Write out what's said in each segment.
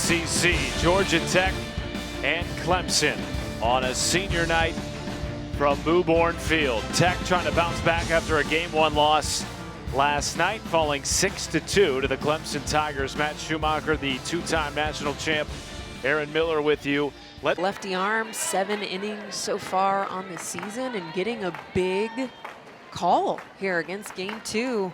ACC, Georgia Tech and Clemson on a senior night from Mewborn Field. Tech trying to bounce back after a Game 1 loss last night, falling 6-2 to the Clemson Tigers. Matt Schumacher, the two-time national champ. Aaron Miller with you. Lefty arm, 7 innings so far on the season, and getting a big call here against Game 2.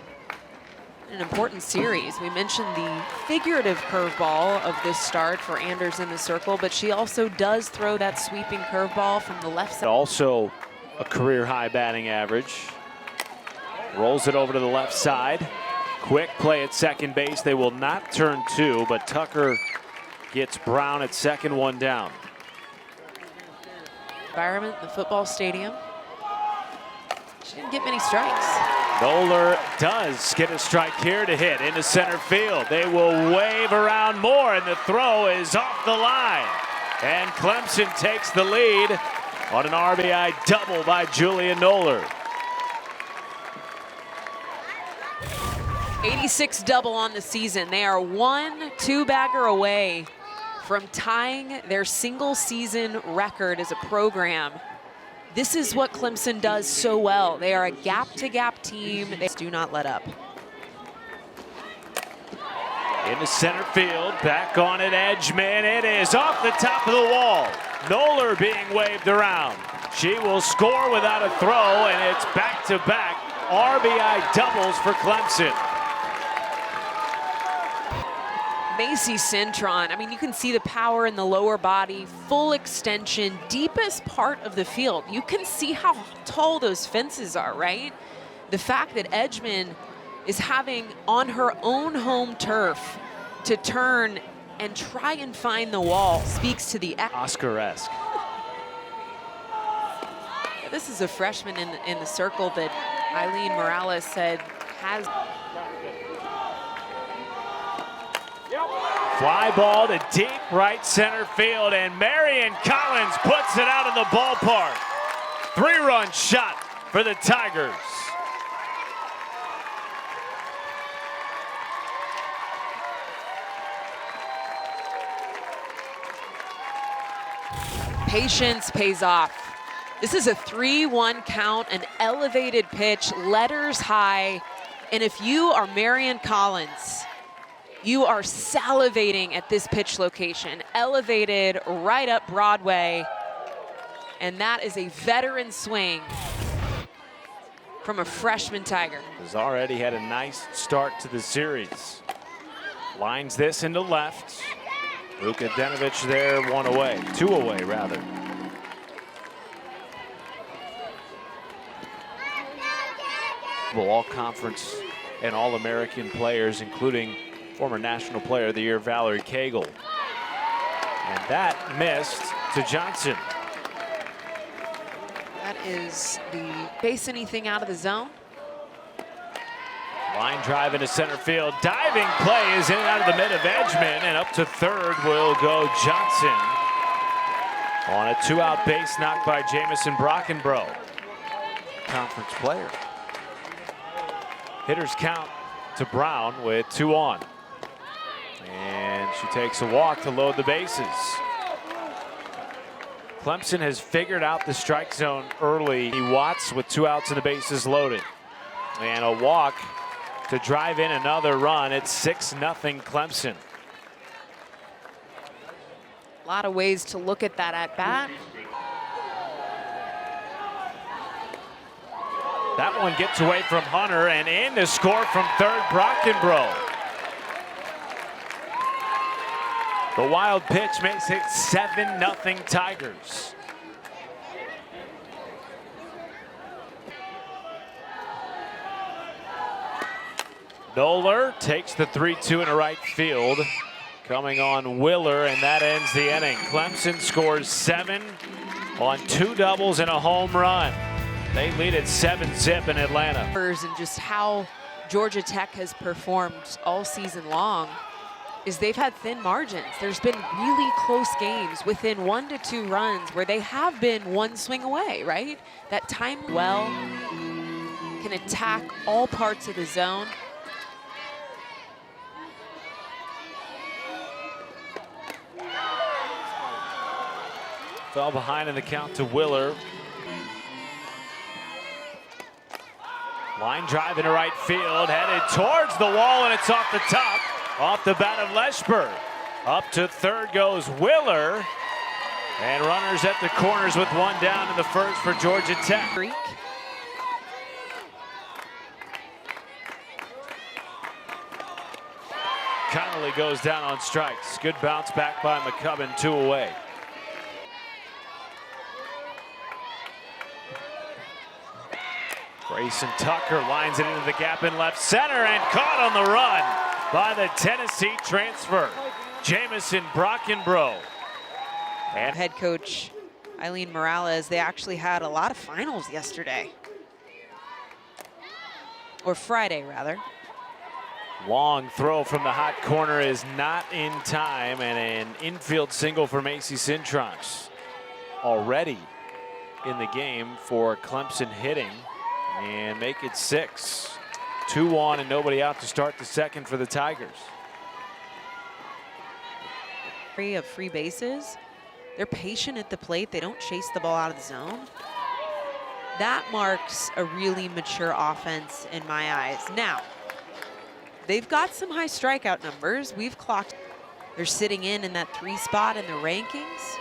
An important series. We mentioned the figurative curveball of this start for Anders in the circle, but she also does throw that sweeping curveball from the left side. Also a career high batting average. Rolls it over to the left side. Quick play at second base. They will not turn 2, but Tucker gets Brown at second, 1 down. Environment, the football stadium. She didn't get many strikes. Noller does get a strike here to hit into center field. They will wave around more, and the throw is off the line. And Clemson takes the lead on an RBI double by Julia Noller. 86 double on the season. They are 1 2-bagger away from tying their single season record as a program. This is what Clemson does so well. They are a gap-to-gap team. They do not let up. Into center field, back on it, Edgman. It is off the top of the wall. Noller being waved around. She will score without a throw, and it's back-to-back RBI doubles for Clemson. Macy Centron, I mean, you can see the power in the lower body, full extension, deepest part of the field. You can see how tall those fences are, right? The fact that Edgman is having on her own home turf to turn and try and find the wall speaks to the Oscar-esque. This is a freshman in the circle that Eileen Morales said has. Fly ball to deep right center field, and Marion Collins puts it out of the ballpark. 3-run shot for the Tigers. Patience pays off. This is a 3-1 count, an elevated pitch, letters high, and if you are Marion Collins, you are salivating at this pitch location, elevated right up Broadway, and that is a veteran swing from a freshman Tiger. Has already had a nice start to the series. Lines this into left. Luka Denovich there, 1 away, 2 away rather. All conference and all-American players, including former National Player of the Year Valerie Cagle. And that missed to Johnson. That is the base anything out of the zone. Line drive into center field. Diving play is in and out of the mid of Edgman, and up to third will go Johnson on a 2-out base knock by Jamison Brockenbrough. Conference player. Hitters count to Brown with 2 on. And she takes a walk to load the bases. Clemson has figured out the strike zone early. Watts with 2 outs and the bases loaded. And a walk to drive in another run. It's 6-0 Clemson. A lot of ways to look at that at bat. That one gets away from Hunter, and in to score from third, Brockenbrough. The wild pitch makes it 7-0 Tigers. Noller takes the 3-2 into right field. Coming on Willer, and that ends the inning. Clemson scores 7 on 2 doubles and a home run. They lead at 7-zip in Atlanta. And just how Georgia Tech has performed all season long is they've had thin margins. There's been really close games within 1 to 2 runs where they have been 1 swing away, right? That time well can attack all parts of the zone. Fell behind in the count to Willer. Line drive into right field, headed towards the wall, and it's off the top, off the bat of Leshberg. Up to third goes Willer. And runners at the corners with one down in the first for Georgia Tech. Connolly goes down on strikes. Good bounce back by McCubbin, 2 away. Grayson Tucker lines it into the gap in left center and caught on the run by the Tennessee transfer, Jamison Brockenbrough. And head coach Eileen Morales, they actually had a lot of finals yesterday. Or Friday, rather. Long throw from the hot corner is not in time, and an infield single for Macy Cintronx. Already in the game for Clemson hitting, and make it 6. 2 on and nobody out to start the second for the Tigers. Of free bases. They're patient at the plate. They don't chase the ball out of the zone. That marks a really mature offense in my eyes. Now, they've got some high strikeout numbers. We've clocked. They're sitting in that 3 spot in the rankings.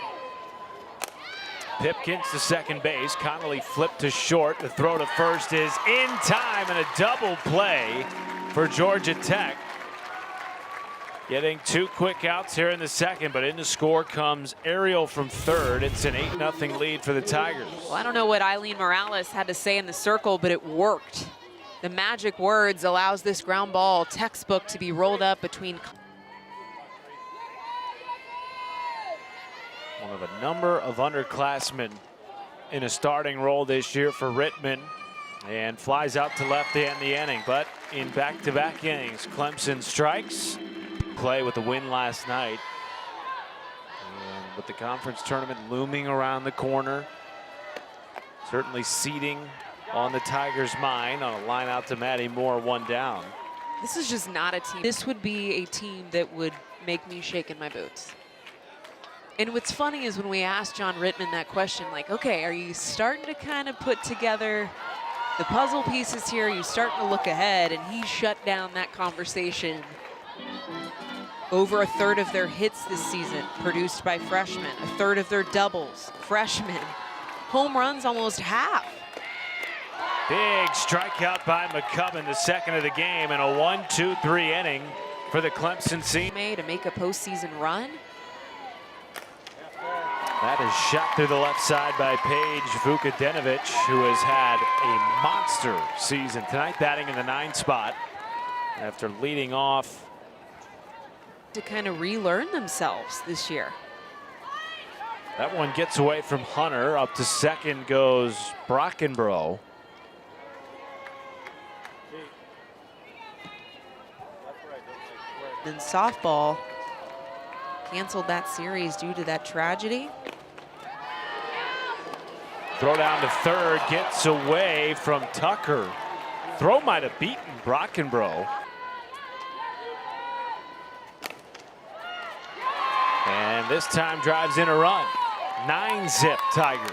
Pipkins to second base. Connolly flipped to short. The throw to first is in time, and a double play for Georgia Tech. Getting 2 quick outs here in the second, but in to score comes Ariel from third. It's an 8-0 lead for the Tigers. Well, I don't know what Eileen Morales had to say in the circle, but it worked. The magic words allows this ground ball textbook to be rolled up between. One of a number of underclassmen in a starting role this year for Rittman, and flies out to left to end the inning. But in back-to-back innings, Clemson strikes. Play with the win last night, and with the conference tournament looming around the corner, certainly seeding on the Tigers' mind on a line out to Maddie Moore, 1 down. This is just not a team. This would be a team that would make me shake in my boots. And what's funny is when we asked John Rittman that question, like, okay, are you starting to kind of put together the puzzle pieces here? Are you starting to look ahead? And he shut down that conversation. Over a third of their hits this season produced by freshmen. A third of their doubles, freshmen. Home runs, almost half. Big strikeout by McCubbin, the second of the game, and a 1-2-3 inning for the Clemson team. To make a postseason run. That is shot through the left side by Paige Vukadinovic, who has had a monster season tonight, batting in the 9 spot after leading off. To kind of relearn themselves this year. That one gets away from Hunter. Up to second goes Brockenbrough. Then softball canceled that series due to that tragedy. Throw down to third, gets away from Tucker. Throw might have beaten Brockenbrough. And this time drives in a run. 9-zip Tigers.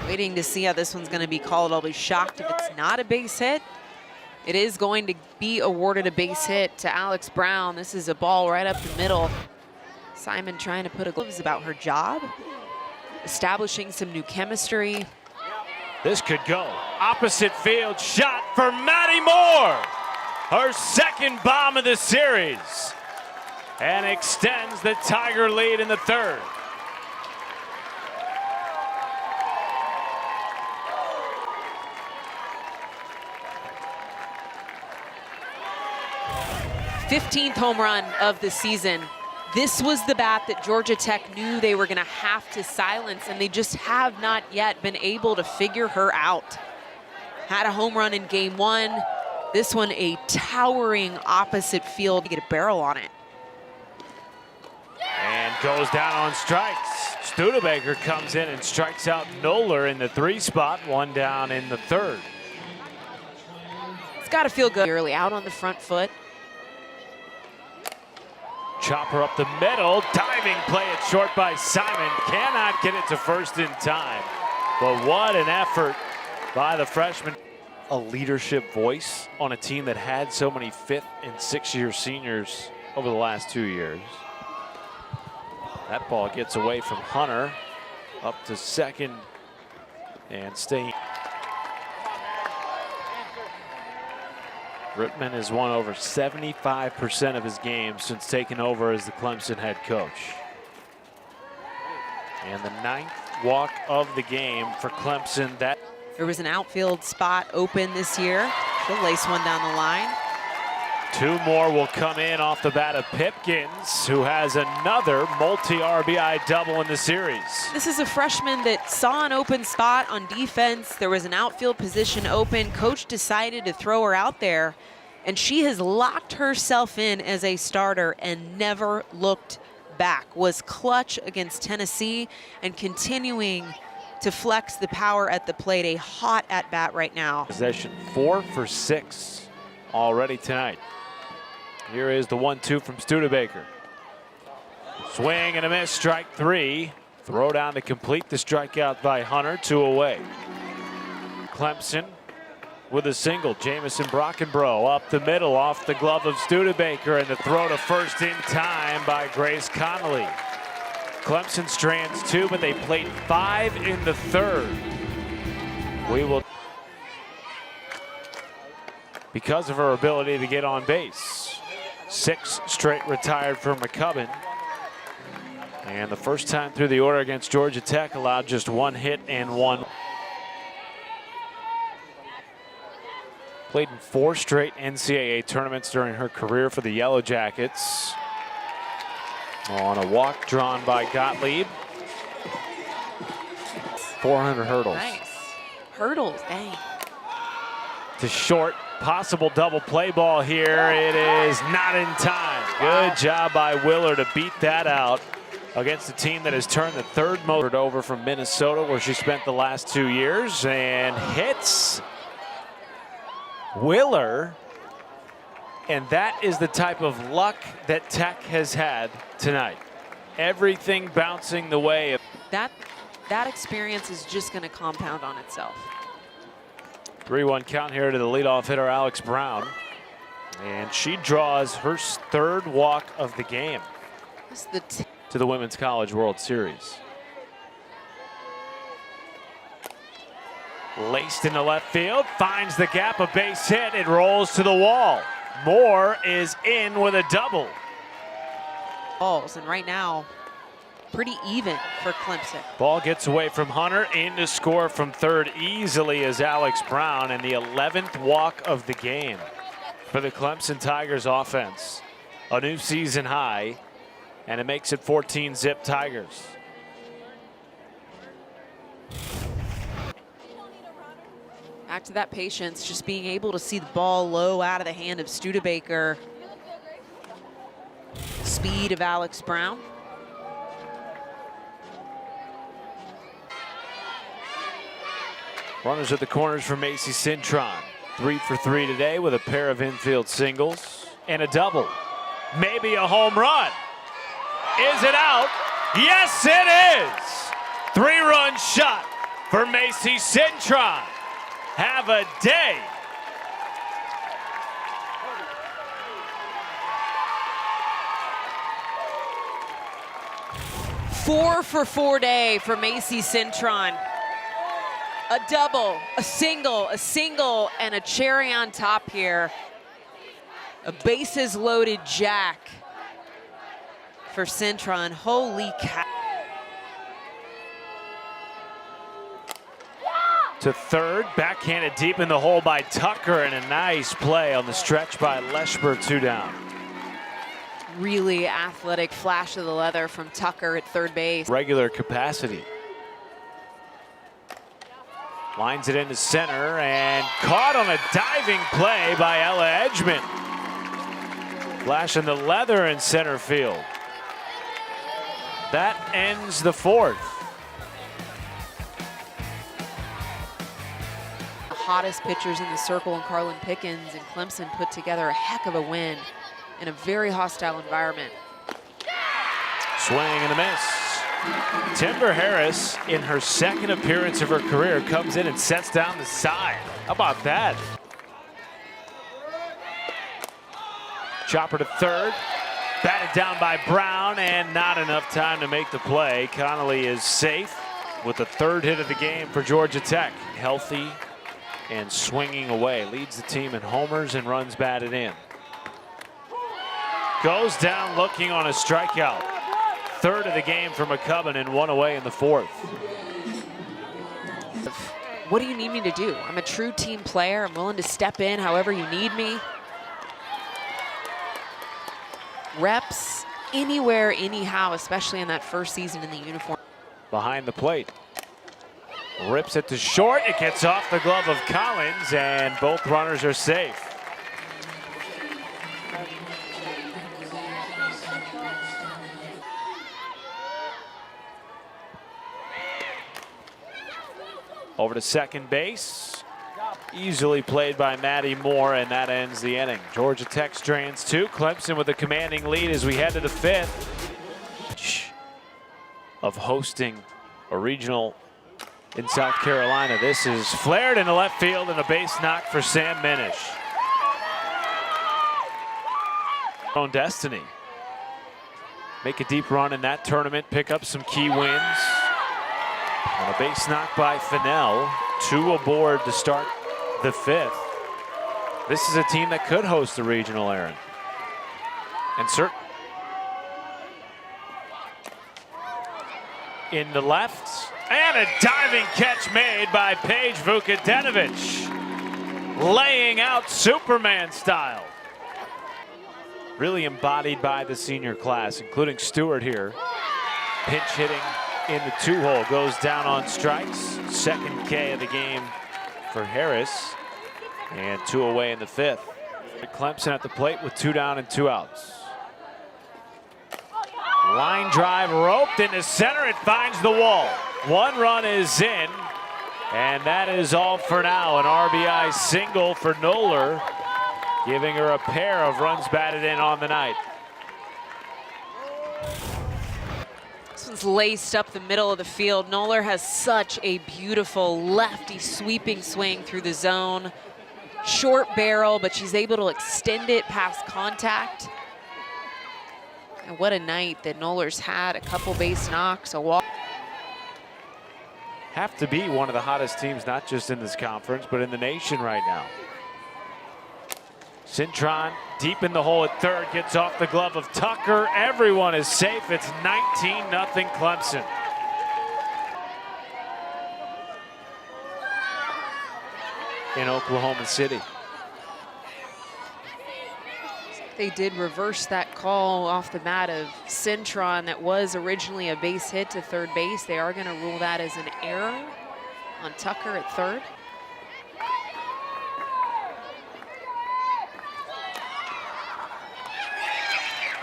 Waiting to see how this one's going to be called. I'll be shocked if it's not a base hit. It is going to be awarded a base hit to Alex Brown. This is a ball right up the middle. Simon trying to put a gloves about her job, establishing some new chemistry. This could go opposite field, shot for Maddie Moore. Her second bomb of the series, and extends the Tiger lead in the third. #15th home run of the season. This was the bat that Georgia Tech knew they were going to have to silence, and they just have not yet been able to figure her out. Had a home run in game 1. This one a towering opposite field to get a barrel on it. And goes down on strikes. Studebaker comes in and strikes out Noller in the 3 spot, 1 down in the third. got to feel good early out on the front foot. Chopper up the middle, diving play it short by Simon. Cannot get it to first in time. But what an effort by the freshman. A leadership voice on a team that had so many 5th and 6th year seniors over the last 2 years. That ball gets away from Hunter, up to second and staying. Rittman has won over 75% of his games since taking over as the Clemson head coach. And the 9th walk of the game for Clemson. There was an outfield spot open this year. She'll lace one down the line. 2 more will come in off the bat of Pipkins, who has another multi-RBI double in the series. This is a freshman that saw an open spot on defense. There was an outfield position open. Coach decided to throw her out there, and she has locked herself in as a starter and never looked back. Was clutch against Tennessee and continuing to flex the power at the plate. A hot at bat right now. Possession 4 for 6 already tonight. Here is the 1-2 from Studebaker. Swing and a miss, strike 3. Throw down to complete the strikeout by Hunter, 2 away. Clemson with a single. Jamison Brockenbrough up the middle off the glove of Studebaker, and the throw to first in time by Grace Connolly. Clemson strands 2, but they played 5 in the 3rd. We will, because of her ability to get on base. 6 straight retired for McCubbin. And the first time through the order against Georgia Tech allowed just 1 hit and 1. Played in 4 straight NCAA tournaments during her career for the Yellow Jackets. On a walk drawn by Gottlieb. 400 hurdles. Nice. Hurdles, dang. To short, possible double play ball here. It is not in time. Good job by Willer to beat that out against a team that has turned the 3rd most over from Minnesota, where she spent the last 2 years, and hits Willer. And that is the type of luck that Tech has had tonight. Everything bouncing the way of that experience is just going to compound on itself. 3-1 count here to the leadoff hitter, Alex Brown. And she draws her 3rd walk of the game to the Women's College World Series. Laced into left field, finds the gap, a base hit, it rolls to the wall. Moore is in with a double. Balls, and right now, pretty even for Clemson. Ball gets away from Hunter, in to score from 3rd easily is Alex Brown, and the 11th walk of the game for the Clemson Tigers offense. A new season high, and it makes it 14-zip Tigers. Back to that patience, just being able to see the ball low out of the hand of Studebaker. Speed of Alex Brown. Runners at the corners for Macy Cintron. 3 for 3 today with a pair of infield singles and a double. Maybe a home run. Is it out? Yes, it is. 3-run shot for Macy Cintron. Have a day. Four for 4 day for Macy Cintron. A double, a single, and a cherry on top here. A bases loaded jack for Cintron. Holy cow. To 3rd, backhanded deep in the hole by Tucker, and a nice play on the stretch by Leschber, 2 down. Really athletic flash of the leather from Tucker at 3rd base. Regular capacity. Lines it into center and caught on a diving play by Ella Edgman. Flashing the leather in center field. That ends the 4th. hottest pitchers in the circle, and Carlin Pickens and Clemson put together a heck of a win in a very hostile environment. Swing and a miss. Timber Harris, in her second appearance of her career, comes in and sets down the side. How about that? Chopper to third. Batted down by Brown, and not enough time to make the play. Connolly is safe with the third hit of the game for Georgia Tech. Healthy and swinging away. Leads the team in homers and runs batted in. Goes down looking on a strikeout. Third of the game for McCubbin and one away in the fourth. What do you need me to do? I'm a true team player. I'm willing to step in however you need me. Reps anywhere, anyhow, especially in that first season in the uniform. Behind the plate. Rips it to short. It gets off the glove of Collins, and both runners are safe. Over to second base. Easily played by Maddie Moore, and that ends the inning. Georgia Tech strands two. Clemson with a commanding lead as we head to the fifth. Of hosting a regional in South Carolina. This is flared into left field and a base knock for Sam Minish. Own destiny. Make a deep run in that tournament, pick up some key wins. And a base knock by Fennell. Two aboard to start the fifth. This is a team that could host the regional, Aaron. And in the left, and a diving catch made by Paige Vukadinovic, laying out Superman style. Really embodied by the senior class, including Stewart here. Pinch hitting in the two-hole, goes down on strikes. Second K of the game for Harris, and two away in the fifth. Clemson at the plate with 2 down and 2 outs. Line drive roped into center. It finds the wall. 1 run is in, and that is all for now. An RBI single for Noller, giving her a pair of runs batted in on the night. This one's laced up the middle of the field. Noller has such a beautiful lefty sweeping swing through the zone. Short barrel, but she's able to extend it past contact. And what a night that Noller's had. A couple base knocks, a walk. Have to be one of the hottest teams, not just in this conference, but in the nation right now. Cintron deep in the hole at third, gets off the glove of Tucker. Everyone is safe. It's 19-0 Clemson. In Oklahoma City. They did reverse that call off the bat of Cintron that was originally a base hit to third base. They are going to rule that as an error on Tucker at third.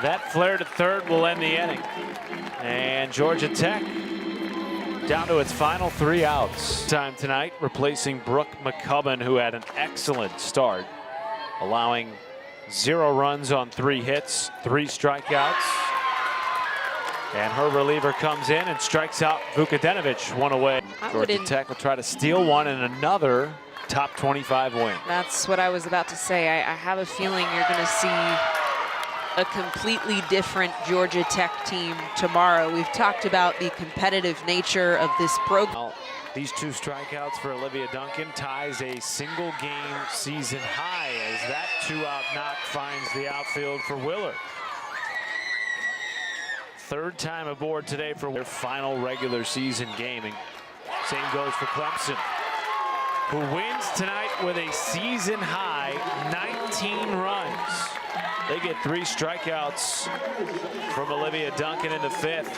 That flare to third will end the inning. And Georgia Tech down to its final 3 outs. Time tonight, replacing Brooke McCubbin, who had an excellent start, allowing 0 runs on 3 hits, 3 strikeouts. And her reliever comes in and strikes out Vukadinovic, 1 away. Georgia Tech will try to steal one in another top 25 win. That's what I was about to say. I have a feeling you're going to see a completely different Georgia Tech team tomorrow. We've talked about the competitive nature of this program. These 2 strikeouts for Olivia Duncan ties a single game season high as that 2-out knock finds the outfield for Willard. 3rd time aboard today for their final regular season game. And same goes for Clemson, who wins tonight with a season high 19 runs. They get 3 strikeouts from Olivia Duncan in the 5th.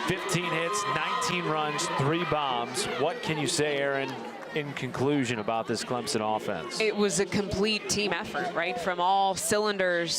15 hits, 19 runs, 3 bombs. What can you say, Aaron, in conclusion about this Clemson offense? It was a complete team effort, right? From all cylinders.